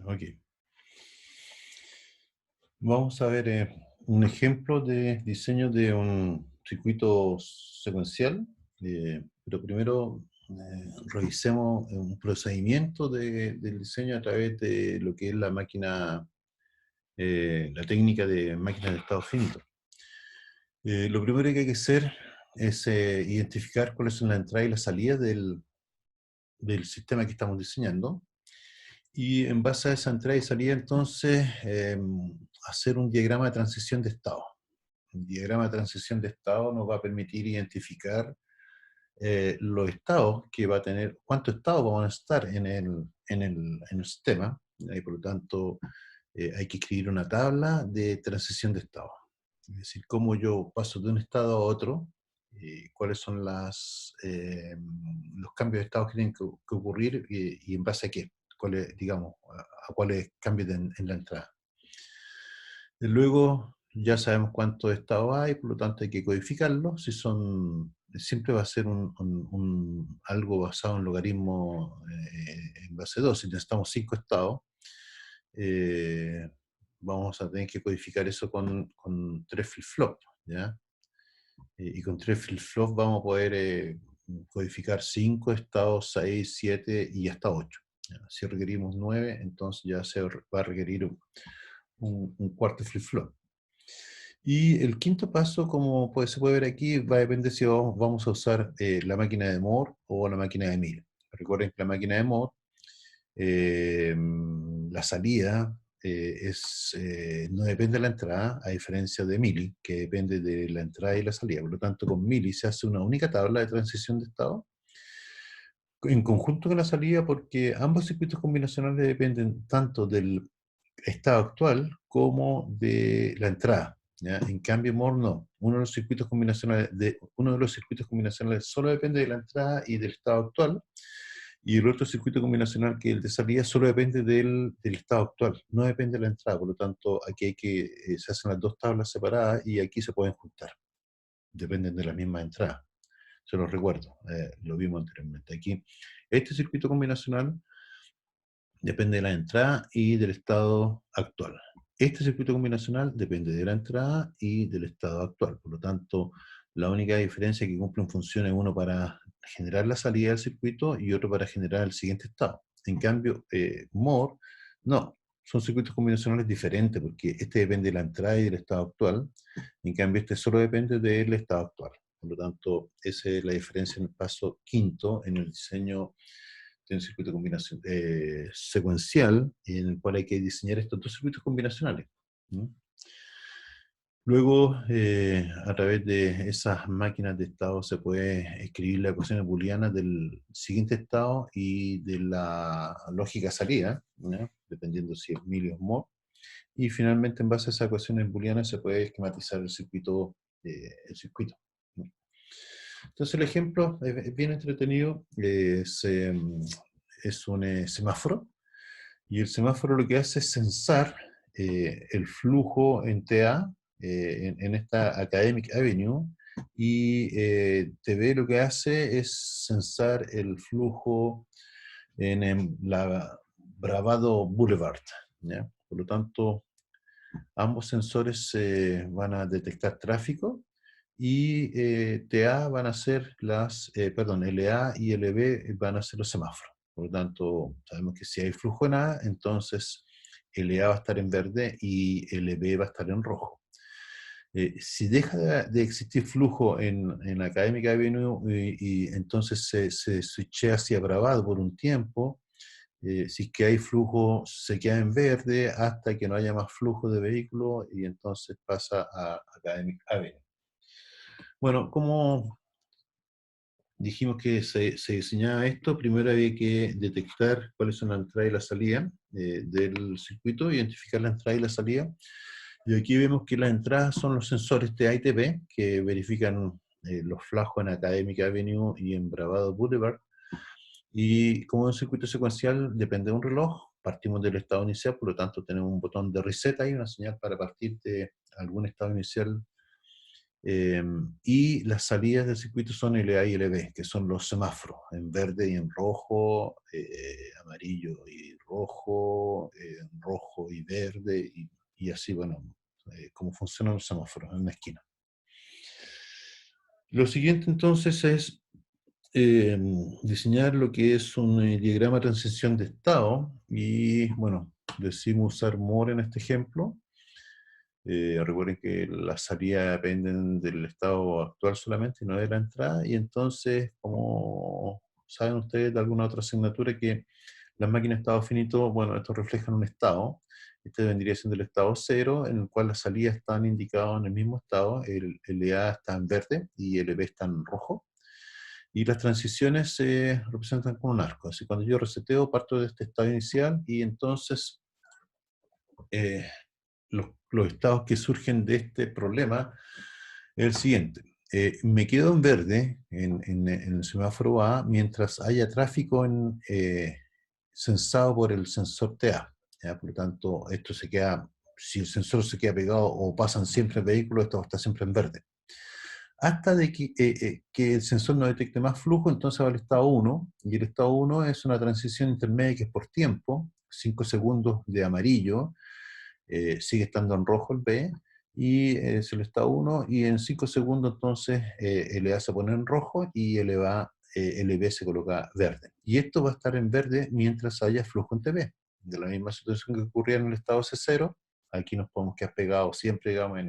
Ok. Vamos a ver un ejemplo de diseño de un circuito secuencial, pero primero revisemos un procedimiento del diseño a través de lo que es la máquina, la técnica de máquina de estado finito. Lo primero que hay que hacer es identificar cuáles son la entrada y la salida del sistema que estamos diseñando. Y en base a esa entrada y salida, entonces, hacer un diagrama de transición de estado. Un diagrama de transición de estado nos va a permitir identificar los estados que va a tener, cuántos estados vamos a estar en el sistema, y por lo tanto hay que escribir una tabla de transición de estado. Es decir, cómo yo paso de un estado a otro, cuáles son los cambios de estado que tienen que ocurrir y en base a qué, cuáles, digamos, a cuáles cambios en la entrada. Luego ya sabemos cuántos estados hay, por lo tanto hay que codificarlos. Si son, siempre va a ser algo basado en logaritmo en base 2. Si necesitamos 5 estados, eh, vamos a tener que codificar eso con 3 flip-flops, ¿ya? Y con 3 flip-flops vamos a poder codificar 5 estados, 6, 7 y hasta 8. ¿Ya? Si requerimos 9, entonces ya se va a requerir un cuarto flip-flop. Y el quinto paso, como se puede ver aquí, va a depender si vamos a usar la máquina de Moore o la máquina de Miller. Recuerden que la máquina de Moore, eh, la salida no depende de la entrada, a diferencia de Mili, que depende de la entrada y la salida. Por lo tanto, con Mili se hace una única tabla de transición de estado en conjunto con la salida, porque ambos circuitos combinacionales dependen tanto del estado actual como de la entrada. ¿Ya? En cambio, Moore no. Uno de los circuitos combinacionales solo depende de la entrada y del estado actual, y el otro circuito combinacional, que es el de salida, solo depende del estado actual, no depende de la entrada. Por lo tanto, aquí se hacen las dos tablas separadas y aquí se pueden juntar. Dependen de la misma entrada. Se los recuerdo, lo vimos anteriormente. Aquí, este circuito combinacional depende de la entrada y del estado actual. Este circuito combinacional depende de la entrada y del estado actual. Por lo tanto, la única diferencia es que cumplen funciones, uno para generar la salida del circuito y otro para generar el siguiente estado. En cambio, Moore, no, son circuitos combinacionales diferentes porque este depende de la entrada y del estado actual. En cambio, este solo depende del estado actual. Por lo tanto, esa es la diferencia en el paso quinto en el diseño de un circuito combinación, secuencial, en el cual hay que diseñar estos dos circuitos combinacionales. ¿No? Luego, a través de esas máquinas de estado se puede escribir las ecuaciones booleanas del siguiente estado y de la lógica salida, ¿no? Dependiendo si es Milli o Moore. Y finalmente, en base a esas ecuaciones booleanas, se puede esquematizar el circuito. ¿No? Entonces, el ejemplo es bien entretenido. Es un semáforo, y el semáforo lo que hace es censar el flujo en TA, en esta Academic Avenue, y TV lo que hace es censar el flujo en la Bravado Boulevard, ¿ya? Por lo tanto, ambos sensores van a detectar tráfico, y TA van a ser perdón, LA y LB van a ser los semáforos. Por lo tanto, sabemos que si hay flujo en A, entonces LA va a estar en verde y LB va a estar en rojo. Si deja de existir flujo en Academic Avenue y entonces se switchea hacia Bravado por un tiempo, si es que hay flujo, se queda en verde hasta que no haya más flujo de vehículos y entonces pasa a Academic Avenue. Bueno, como dijimos que se diseñaba esto, primero había que detectar cuáles son la entrada y la salida del circuito, identificar la entrada y la salida. Y aquí vemos que las entradas son los sensores TA y TP, que verifican los flujos en Academic Avenue y en Bravado Boulevard. Y como es un circuito secuencial, depende de un reloj. Partimos del estado inicial, por lo tanto tenemos un botón de reset ahí, una señal para partir de algún estado inicial. Y las salidas del circuito son LA y LB, que son los semáforos, en verde y en rojo, amarillo y rojo y verde, y así, bueno, cómo funcionan los semáforos en una esquina. Lo siguiente entonces es diseñar lo que es un diagrama de transición de estado, y bueno, decimos usar More en este ejemplo. Recuerden que las salidas dependen del estado actual solamente, no de la entrada, y entonces, como saben ustedes de alguna otra asignatura, que las máquinas de estado finito, bueno, esto refleja un estado. Este vendría siendo el estado cero, en el cual las salidas están indicadas en el mismo estado, el LA está en verde y el B está en rojo, y las transiciones se representan con un arco. Así, cuando yo reseteo, parto de este estado inicial, y entonces eh, los estados que surgen de este problema es el siguiente. Me quedo en verde en el semáforo A mientras haya tráfico sensado por el sensor TA. ¿Ya? Por lo tanto, esto se queda, si el sensor se queda pegado o pasan siempre vehículos, esto está siempre en verde. Hasta de que el sensor no detecte más flujo, entonces va al estado 1, y el estado 1 es una transición intermedia que es por tiempo, 5 segundos de amarillo, sigue estando en rojo el B, y es el estado 1, y en 5 segundos entonces LA se pone en rojo y LB se coloca verde. Y esto va a estar en verde mientras haya flujo en TB. De la misma situación que ocurría en el estado C0, aquí nos podemos quedar pegados siempre, digamos,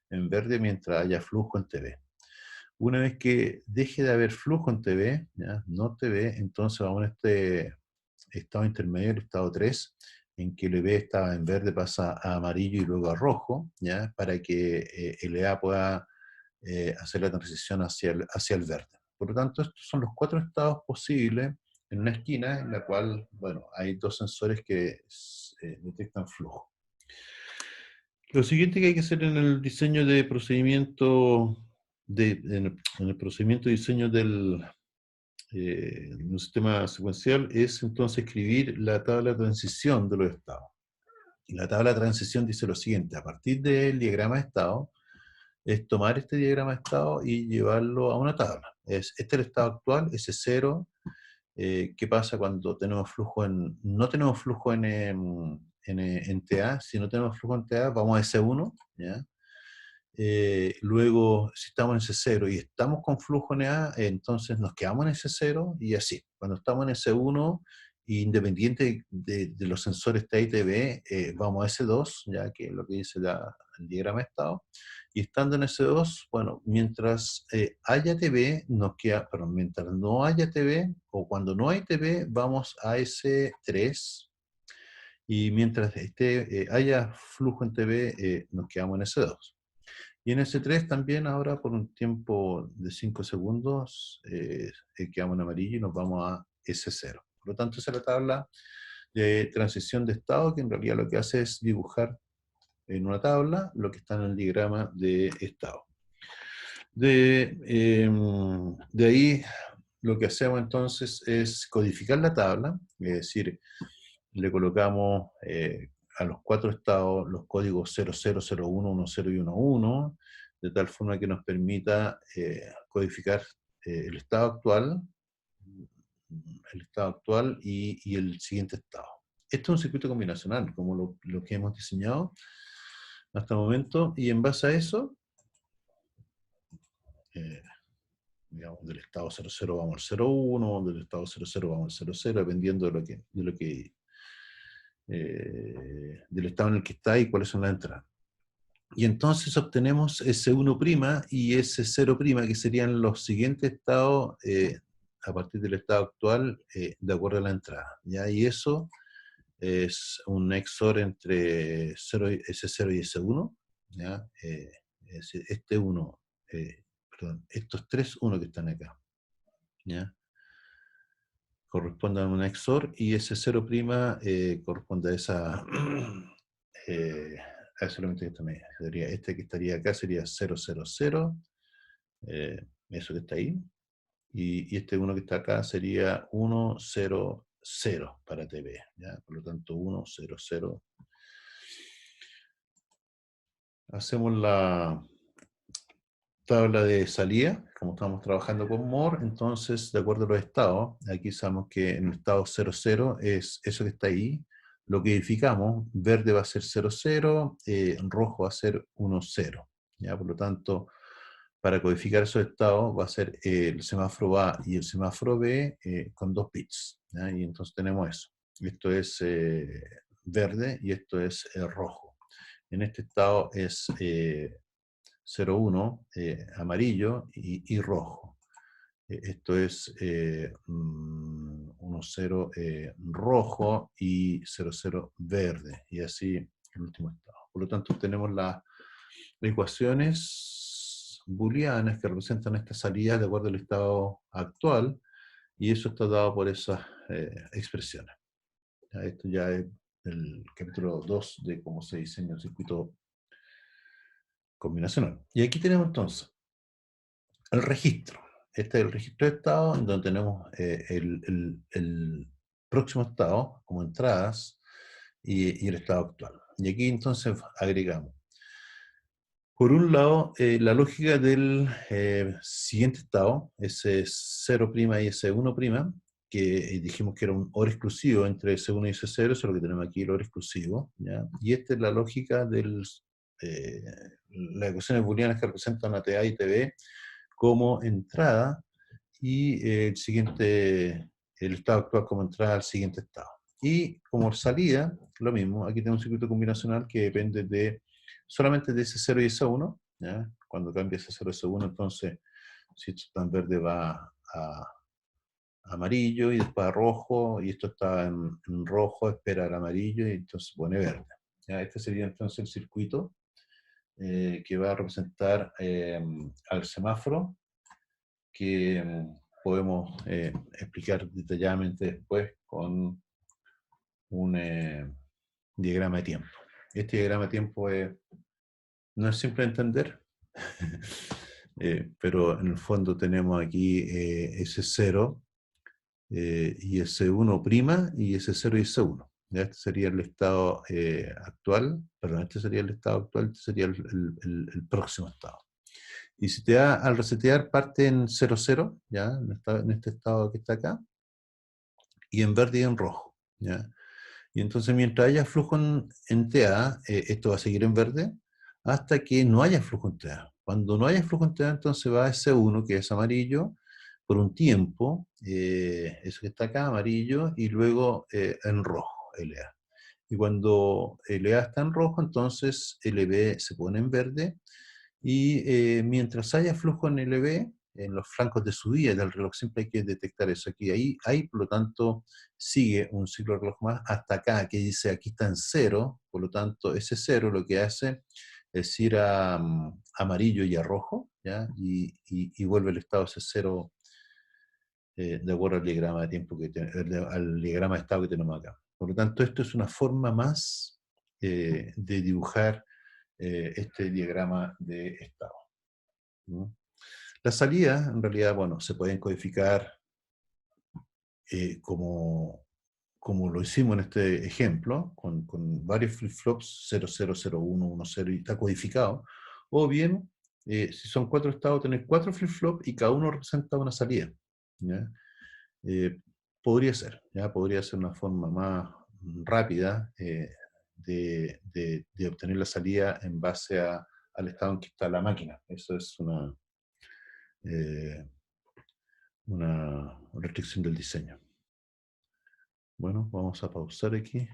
en verde mientras haya flujo en TV. Una vez que deje de haber flujo en TV, ¿ya? No TV, entonces vamos a este estado intermedio, el estado 3, en que el B está en verde, pasa a amarillo y luego a rojo, ¿ya? Para que LA pueda hacer la transición hacia el verde. Por lo tanto, estos son los 4 estados posibles en una esquina en la cual, bueno, hay 2 sensores que detectan flujo. Lo siguiente que hay que hacer en el diseño de procedimiento, en el procedimiento de diseño del un sistema secuencial, es entonces escribir la tabla de transición de los estados. Y la tabla de transición dice lo siguiente: a partir del diagrama de estado, es tomar este diagrama de estado y llevarlo a una tabla. Este es el estado actual, S0. ¿Qué pasa cuando tenemos flujo no tenemos flujo en TA? Si no tenemos flujo en TA, vamos a S1, ¿ya? Luego, si estamos en S0 y estamos con flujo en A, entonces nos quedamos en S0, y así. Cuando estamos en S1, independiente de los sensores TA y TB, vamos a S2, ya que es lo que dice el diagrama de estado. Y estando en S2, bueno, mientras haya TB, nos queda, perdón, mientras no haya TB, o cuando no hay TB, vamos a S3. Y mientras haya flujo en TB, nos quedamos en S2. Y en S3 también, ahora por un tiempo de 5 segundos, quedamos en amarillo y nos vamos a S0. Por lo tanto, esa es la tabla de transición de estado, que en realidad lo que hace es dibujar en una tabla lo que está en el diagrama de estado. De ahí, lo que hacemos entonces es codificar la tabla, es decir, le colocamos a los 4 estados los códigos 00, 01, 10 y 11, de tal forma que nos permita codificar el estado actual, y el siguiente estado. Esto es un circuito combinacional, como lo que hemos diseñado hasta el momento, y en base a eso, eh, digamos, del estado 00 vamos al 01, del estado 00 vamos al 00, dependiendo del estado en el que está y cuáles son las entradas. Y entonces obtenemos S1' y S0', que serían los siguientes estados a partir del estado actual, de acuerdo a la entrada. ¿Ya? Y eso es un XOR entre S0 y S1. ¿Ya? Es decir, estos 3 1 que están acá, ¿ya? Corresponden a un XOR, y S0' corresponde a ese elemento que está medio. Este que estaría acá sería 0, 0, 0, eso que está ahí, y este 1 que está acá sería 1, 0, 0 para TV, ¿ya? Por lo tanto, 1, 0, 0. Hacemos la tabla de salida, como estamos trabajando con more, entonces, de acuerdo a los estados, aquí sabemos que en el estado 00 es eso que está ahí, lo que edificamos, verde va a ser 00, rojo va a ser 10, ¿ya? Por lo tanto, para codificar esos estados va a ser el semáforo A y el semáforo B con 2 bits, ¿ya? Y entonces tenemos eso. Esto es verde y esto es rojo. En este estado es 01 amarillo y rojo. Esto es 10 rojo y 00 verde, y así el último estado. Por lo tanto, tenemos las ecuaciones booleanas que representan esta salida de acuerdo al estado actual, y eso está dado por esas expresiones. Ya, esto ya es el capítulo 2 de cómo se diseña un circuito combinacional. Y aquí tenemos entonces el registro. Este es el registro de estado, en donde tenemos el próximo estado como entradas y el estado actual. Y aquí entonces agregamos, por un lado, la lógica del siguiente estado, S0' y S1', que dijimos que era un OR exclusivo entre S1 y S0, eso es lo que tenemos aquí, el OR exclusivo, ¿ya? Y esta es la lógica de las ecuaciones booleanas que representan a TA y TB como entrada, y el estado actual como entrada al siguiente estado. Y como salida, lo mismo, aquí tenemos un circuito combinacional que depende solamente de ese 0 y ese 1, ¿ya? Cuando cambia ese 0 y ese 1, entonces, si esto está en verde va a amarillo y después a rojo, y esto está en rojo, espera el amarillo y entonces pone verde. ¿Ya? Este sería entonces el circuito que va a representar al semáforo, que podemos explicar detalladamente después con un diagrama de tiempo. Este diagrama de tiempo no es simple de entender, pero en el fondo tenemos aquí ese 0 y ese 1' y ese 0 y ese 1. ¿Ya? Este sería el estado actual, perdón, este sería el estado actual, este sería el próximo estado. Y si te da al resetear parte en 00, ¿ya? En este estado que está acá, y en verde y en rojo, ¿ya? Y entonces mientras haya flujo en TA, esto va a seguir en verde, hasta que no haya flujo en TA. Cuando no haya flujo en TA, entonces va a S1, que es amarillo, por un tiempo, eso que está acá, amarillo, y luego en rojo, LA. Y cuando LA está en rojo, entonces LB se pone en verde, y mientras haya flujo en LB, en los flancos de subida del reloj, siempre hay que detectar eso aquí. Ahí, por lo tanto, sigue un ciclo de reloj más hasta acá, que dice aquí está en cero, por lo tanto, ese cero lo que hace es ir a amarillo y a rojo, ¿ya? Y vuelve el estado ese cero de acuerdo al diagrama de tiempo al diagrama de estado que tenemos acá. Por lo tanto, esto es una forma más de dibujar este diagrama de estado, ¿no? Las salidas, en realidad, bueno, se pueden codificar como lo hicimos en este ejemplo, con varios flip-flops, 0001, 10, y está codificado. O bien, si son 4 estados, tener 4 flip-flops y cada uno representa una salida, ¿ya? Eh, podría ser, ¿ya? Podría ser una forma más rápida de obtener la salida en base al estado en que está la máquina. Eso es eh, una restricción del diseño. Bueno, vamos a pausar aquí.